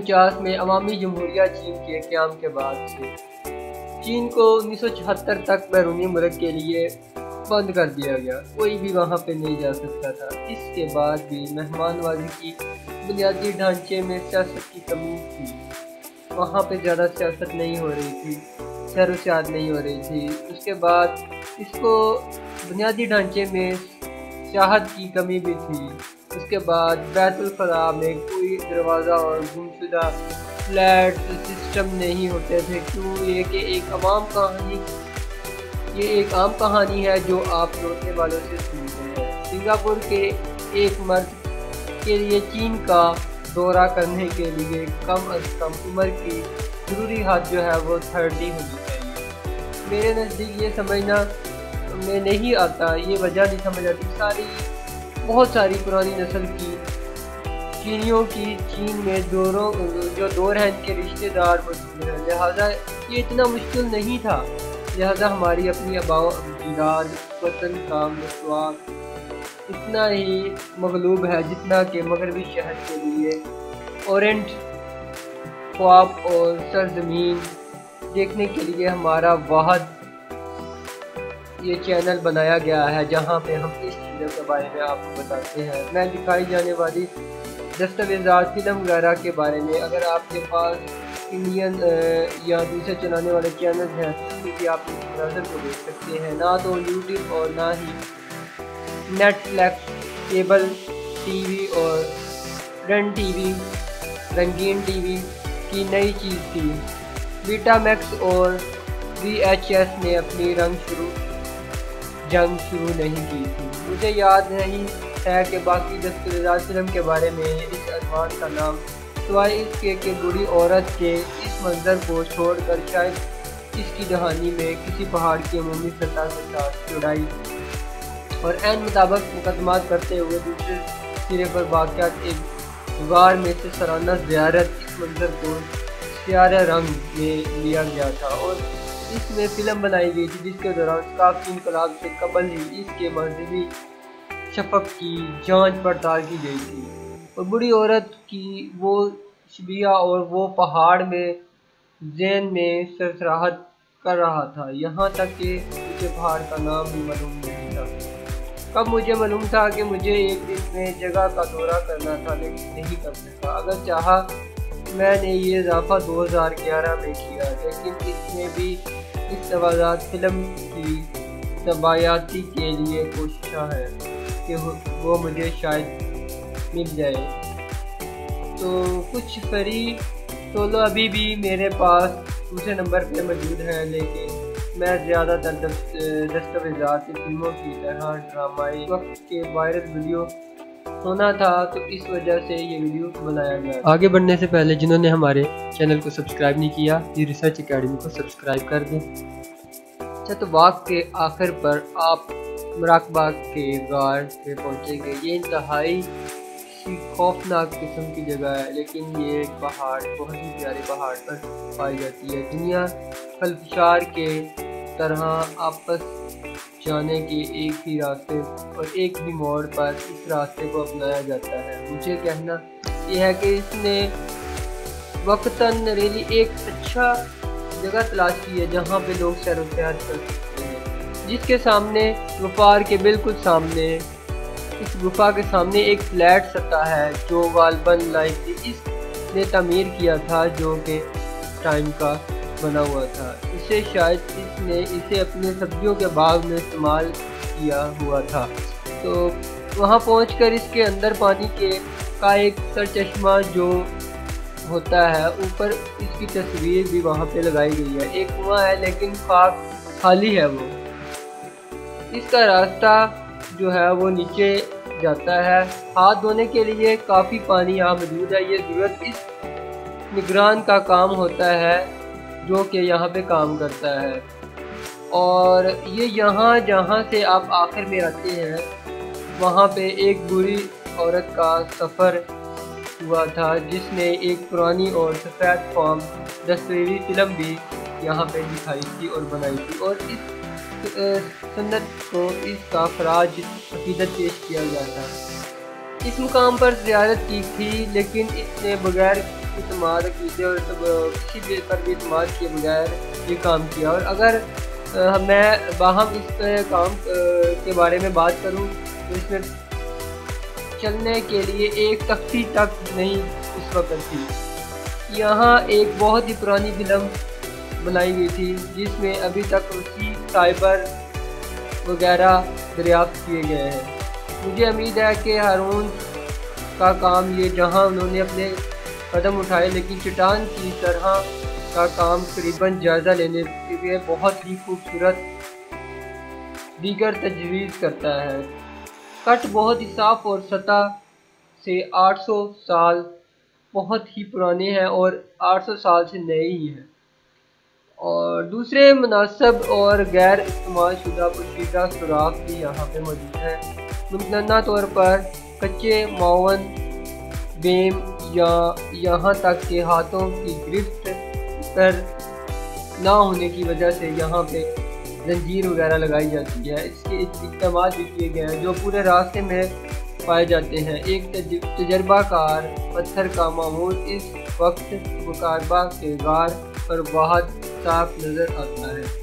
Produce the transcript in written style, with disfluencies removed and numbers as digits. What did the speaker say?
1949 میں عوامی جمہوریہ چین کے قیام کے بعد سے چین کو 1976 تک بیرونی ملک کے لیے بند کر دیا گیا، کوئی بھی وہاں پہ نہیں جا سکتا تھا۔ اس کے بعد بھی مہمان نوازی کی بنیادی ڈھانچے میں سیاست کی کمی تھی، وہاں پہ زیادہ سیاست نہیں ہو رہی تھی، سیر و سیاحت نہیں ہو رہی تھی۔ اس کے بعد اس کو بنیادی ڈھانچے میں سیاحت کی کمی بھی تھی۔ اس کے بعد بیت الخلاء میں کوئی دروازہ اور گمشدہ فلیٹ سسٹم نہیں ہوتے تھے، کیوں یہ کہ ایک عام کہانی ہے جو آپ لوٹنے والوں سے سنتے ہیں۔ سنگاپور کے ایک مرد کے لیے چین کا دورہ کرنے کے لیے کم از کم عمر کی ضروری حد جو ہے وہ 30 ہونی چاہیے۔ میرے نزدیک یہ سمجھنا میں نہیں آتا، یہ وجہ نہیں سمجھ آتی، بہت ساری پرانی نسل کی چینیوں کی چین میں جو دور ہیں ان کے رشتہ دار موجود ہیں، لہٰذا یہ اتنا مشکل نہیں تھا۔ لہٰذا ہماری اپنی آباء و اجداد وطن کا مسواک اتنا ہی مغلوب ہے جتنا کہ مغربی شہر کے لیے اورینٹ خواب اور سرزمین دیکھنے کے لیے ہمارا واحد یہ چینل بنایا گیا ہے، جہاں پہ ہم اس چیزوں کے بارے میں آپ کو بتاتے ہیں۔ میں دکھائی جانے والی دستاویزات فلم وغیرہ کے بارے میں، اگر آپ کے پاس انڈین یا دوسرے چلانے والے چینلز ہیں تو بھی آپ اس مناظر کو دیکھ سکتے ہیں۔ نہ تو یوٹیوب اور نہ ہی Netflix, cable TV اور رن ٹی وی، رنگین ٹی وی کی نئی چیز تھی۔ بیٹا میکس اور VHS نے اپنی جنگ شروع نہیں کی تھی۔ مجھے یاد نہیں ہے کہ باقی دستاویزات فلم کے بارے میں اس عنوان کا نام، سوائے اس کے کہ بوڑھی عورت کے اس منظر کو چھوڑ کر شاید اس کی دہانی میں کسی پہاڑ کی عمومی سطح کے ساتھ جڑائی اور عین مطابق مقدمات کرتے ہوئے دوسرے سرے پر واقعات ایک غار میں سے سالانہ زیارت، اس منظر کو سیارہ رنگ میں لیا گیا تھا اور اس میں فلم بنائی گئی تھی جس کے دوران ثقافتی انقلاب سے قبل ہی اس کے مذہبی شفق کی جانچ پڑتال کی گئی تھی، اور بڑی عورت کی وہ شبیہ اور وہ پہاڑ میں ذہن میں سرسراہٹ کر رہا تھا، یہاں تک کہ مجھے پہاڑ کا نام بھی معلوم نہیں تھا۔ کب مجھے معلوم تھا کہ مجھے ایک دن میں جگہ کا دورہ کرنا تھا، لیکن نہیں کر سکا۔ اگر چاہا میں نے یہ اضافہ 2011 میں کیا، لیکن اس میں بھی اس توازات فلم کی طباعیاتی کے لیے کوششاں ہے کہ وہ مجھے شاید مل جائے۔ تو کچھ فری سولو ابھی بھی میرے پاس دوسرے نمبر پہ موجود ہیں، لیکن میں زیادہ تر دستاویزات فلموں کی طرح ڈرامائی وقت کے وائرل ویڈیو ہونا تھا، تو اس وجہ سے یہ ویڈیو بنایا گیا۔ آگے بڑھنے سے پہلے جنہوں نے ہمارے چینل کو سبسکرائب نہیں کیا، یہ ریسرچ اکیڈمی کو سبسکرائب کر دیں۔ اچھا، تو واک کے آخر پر آپ مراقبہ کے غار پہ پہنچیں گے۔ یہ انتہائی خوفناک قسم کی جگہ ہے، لیکن یہ ایک پہاڑ، بہت ہی پیارے پہاڑ پر پائی جاتی ہے۔ دنیا خلفشار کے طرح آپس جانے کے ایک ہی راستے اور ایک ہی موڑ پر اس راستے کو اپنایا جاتا ہے۔ مجھے کہنا یہ ہے کہ اس نے وقتاً ایک اچھا جگہ تلاش کی ہے جہاں پہ لوگ سیر و سیاحت کر سکتے ہیں، جس کے سامنے غفار کے بالکل سامنے، اس گفا کے سامنے ایک فلیٹ سطح ہے جو غالباً اس نے تعمیر کیا تھا، جو کہ ٹائم کا بنا ہوا تھا۔ شاید اس نے اسے اپنے سبزیوں کے باغ میں استعمال کیا ہوا تھا۔ تو وہاں پہنچ کر اس کے اندر پانی کا ایک سرچشمہ جو ہوتا ہے، اوپر اس کی تصویر بھی وہاں پہ لگائی گئی ہے۔ ایک کنواں ہے لیکن خالی ہے وہ۔ اس کا راستہ جو ہے وہ نیچے جاتا ہے۔ ہاتھ دھونے کے لیے کافی پانی یہاں موجود ہے۔ یہ ضرورت اس نگران کا کام ہوتا ہے جو کہ یہاں پہ کام کرتا ہے، اور یہ یہاں جہاں سے آپ آخر میں آتے ہیں وہاں پہ ایک بوڑھی عورت کا سفر ہوا تھا جس نے ایک پرانی اور سفید فام تصویری فلم بھی یہاں پہ دکھائی تھی اور بنائی تھی، اور اس سنت کو اس کا خراج عقیدت پیش کیا گیا تھا۔ اس مقام پر زیارت کی تھی، لیکن اس نے بغیر اعتماد عقیدے اور کسی بھی پر بھی اعتماد کیے بغیر یہ کام کیا. اور اگر میں باہم اس کام کے بارے میں بات کروں تو اس میں چلنے کے لیے ایک تختی تک نہیں اس وقت تھی. یہاں ایک بہت ہی پرانی فلم بنائی گئی تھی جس میں ابھی تک اسی فائبر وغیرہ دریافت کیے گئے ہیں. مجھے امید ہے کہ ہارون کا کام یہ جہاں انہوں نے اپنے قدم اٹھائے لیکن چٹان کی طرح کا کام قریباً جائزہ لینے کے لیے بہت ہی خوبصورت دیگر تجویز کرتا ہے. کٹ بہت ہی صاف اور سطح سے 800 سال بہت ہی پرانے ہیں اور 800 سال سے نئے ہی ہیں. اور دوسرے مناسب اور غیر استعمال شدہ پوشیدہ سوراخ بھی یہاں پہ موجود ہیں. ممکنہ طور پر کچے معاون بیم یا یہاں تک کہ ہاتھوں کی گرفت پر نہ ہونے کی وجہ سے یہاں پہ زنجیر وغیرہ لگائی جاتی ہے. اس کے اقدامات بھی کیے گئے ہیں جو پورے راستے میں پائے جاتے ہیں. ایک تجربہ کار پتھر کا معمول اس وقت مقاربہ کے غار پر بہت صاف نظر آتا ہے.